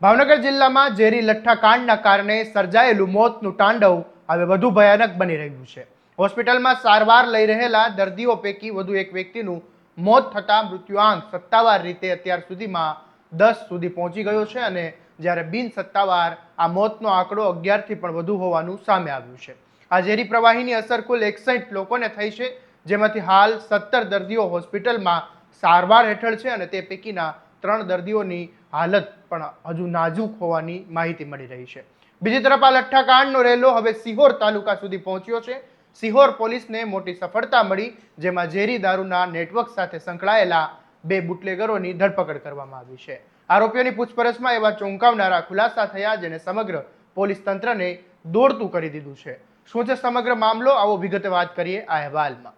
ભાવનગર જિલ્લામાં ઝેરી લઠ્ઠાકાંડના કારણે સર્જાયેલું મોતનું તાંડવ હવે વધુ ભયાનક બની રહ્યું છે। હોસ્પિટલમાં સારવાર લઈ રહેલા દર્દીઓ પૈકી વધુ એક વ્યક્તિનું મોત થતાં મૃત્યુઆંક સત્તાવાર રીતે અત્યાર સુધીમાં 10 સુધી પહોંચી ગયો છે અને જ્યારે બિન સત્તાવાર આ મોતનો આંકડો 11થી પણ વધુ હોવાનું સામે આવ્યું છે। આ ઝેરી પ્રવાહીની અસર કુલ 61 લોકોને થઈ છે, જેમાંથી હાલ 17 દર્દીઓ હોસ્પિટલમાં સારવાર હેઠળ છે અને તે પૈકીના 3 દર્દીઓની હાલત પણ હજુ નાજુક હોવાની માહિતી મળી રહી છે। બીજી તરફ આ લઠ્ઠાકાંડનો રેલો હવે સિહોર તાલુકા સુધી પહોંચ્યો છે। સિહોર પોલીસને મોટી સફળતા મળી, જેમાં ઝેરી દારૂના નેટવર્ક સાથે સંકળાયેલા 2 બુટલેગરોની ધરપકડ કરવામાં આવી છે। આરોપીઓની પૂછપરછમાં એવા ચોંકાવનારા ખુલાસા થયા જેને સમગ્ર પોલીસ તંત્રને દોડતું કરી દીધું છે। શું છે સમગ્ર મામલો, આવો વિગતે વાત કરીએ આ અહેવાલમાં।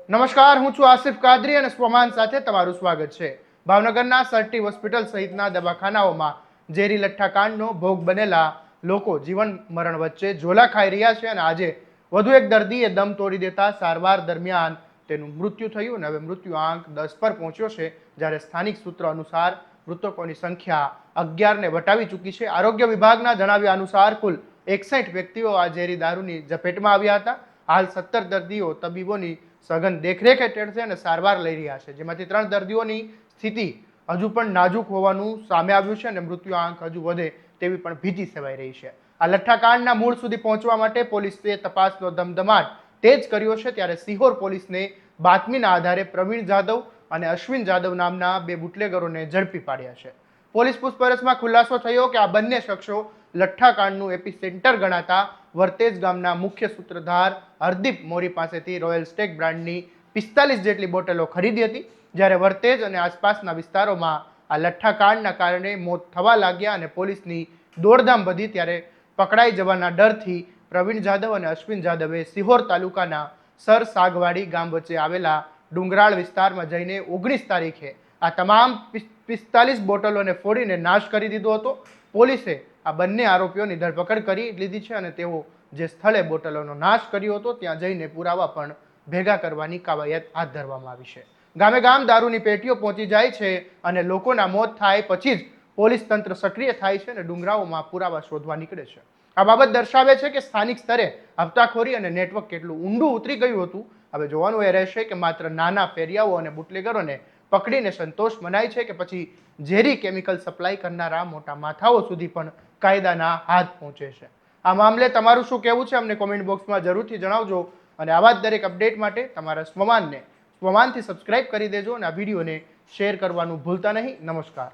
નમસ્કાર, હું છું આસિફ કાદરી અને સ્વમાન સાથે તમારું સ્વાગત છે। ભાવનગરના સરટી હોસ્પિટલ સહિતના દવાખાનાઓમાં ઝેરી લઠ્ઠાકાંડનો ભોગ બનેલા લોકો જીવન મરણ વચ્ચે ઝોલા ખાઈ રહ્યા છે અને આજે વધુ એક દર્દીએ દમ તોડી દેતા સારવાર દરમિયાન તેનું મૃત્યુ થયું અને હવે મૃત્યુઆંક 10 પર પહોંચ્યો છે, જ્યારે સ્થાનિક સૂત્રો અનુસાર મૃતકોની સંખ્યા 11ને વટાવી ચૂકી છે। આરોગ્ય વિભાગના જણાવ્યા અનુસાર કુલ 61 વ્યક્તિઓ આ ઝેરી દારૂની ઝપેટમાં આવ્યા હતા। હાલ 17 દર્દીઓ તબીબોની સઘન દેખરેખ હેઠળ છે અને સારવાર લઈ રહ્યા છે, જેમાંથી 3 દર્દીઓની સ્થિતિ હજુ પણ નાજુક હોવાનું સામે આવ્યું છે અને મૃત્યુઆંક હજુ વધે તેવી પણ ભીતિ સેવાઈ રહી છે। આ લઠ્ઠાકાંડના મૂળ સુધી પહોંચવા માટે પોલીસે તપાસનો ધમધમાટ તેજ કર્યો છે, ત્યારે સિહોર પોલીસને બાતમીના આધારે પ્રવીણ જાદવ અને અશ્વિન જાદવ નામના 2 બુટલેગરોને ઝડપી પાડ્યા છે। પોલીસ પૂછપરછમાં ખુલાસો થયો કે આ બંને શખ્સો લઠ્ઠાકાંડનું એપિસેન્ટર ગણાતા વર્તેજ ગામના મુખ્ય સૂત્રધાર હરદીપ મોરી પાસેથી રોયલ સ્ટેગ બ્રાન્ડની 45 જેટલી બોટલો ખરીદી હતી। જ્યારે વર્તેજ અને આસપાસના વિસ્તારોમાં આ લઠ્ઠાકાંડના કારણે મોત થવા લાગ્યા અને પોલીસની દોડધામ વધી, ત્યારે પકડાઈ જવાના ડરથી પ્રવીણ જાદવ અને અશ્વિન જાદવે સિહોર તાલુકાના સર સાગવાડી ગામ વચ્ચે આવેલા ડુંગરાળ વિસ્તારમાં જઈને 19 તારીખે આ તમામ 45 બોટલોને ફોડીને નાશ કરી દીધો હતો। પોલીસે આ બંને આરોપીઓની ધરપકડ કરી લીધી છે અને તેઓ જે સ્થળે બોટલોનો નાશ કર્યો હતો ત્યાં જઈને પુરાવા પણ ભેગા કરવાની કવાયત હાથ ધરવામાં આવી છે। ગામે ગામ દારૂની પેટીઓ પહોંચી જાય છે અને લોકોના મોત થાય પછી જ પોલીસ તંત્ર સક્રિય થાય છે અને ડુંગરાઓમાં પુરાવા શોધવા નીકળે છે। આ બાબત દર્શાવે છે કે સ્થાનિક સ્તરે હપ્તાખોરી અને નેટવર્ક કેટલું ઊંડું ઉતરી ગયું હતું। હવે જોવાનું એ રહેશે કે માત્ર નાના ફેરિયાઓ અને બુટલેગરોને પકડીને સંતોષ મનાય છે કે પછી ઝેરી કેમિકલ સપ્લાય કરનારા મોટા માથાઓ સુધી પણ કાયદાના હાથ પહોંચે છે। આ મામલે તમારું શું કહેવું છે અમને કોમેન્ટ બોક્સમાં જરૂરથી જણાવજો અને આવા જ દરેક અપડેટ માટે તમારા સ્વમાનથી સબસ્ક્રાઇબ કરી દેજો અને આ વિડીયોને શેર કરવાનું ભૂલતા નહીં। નમસ્કાર।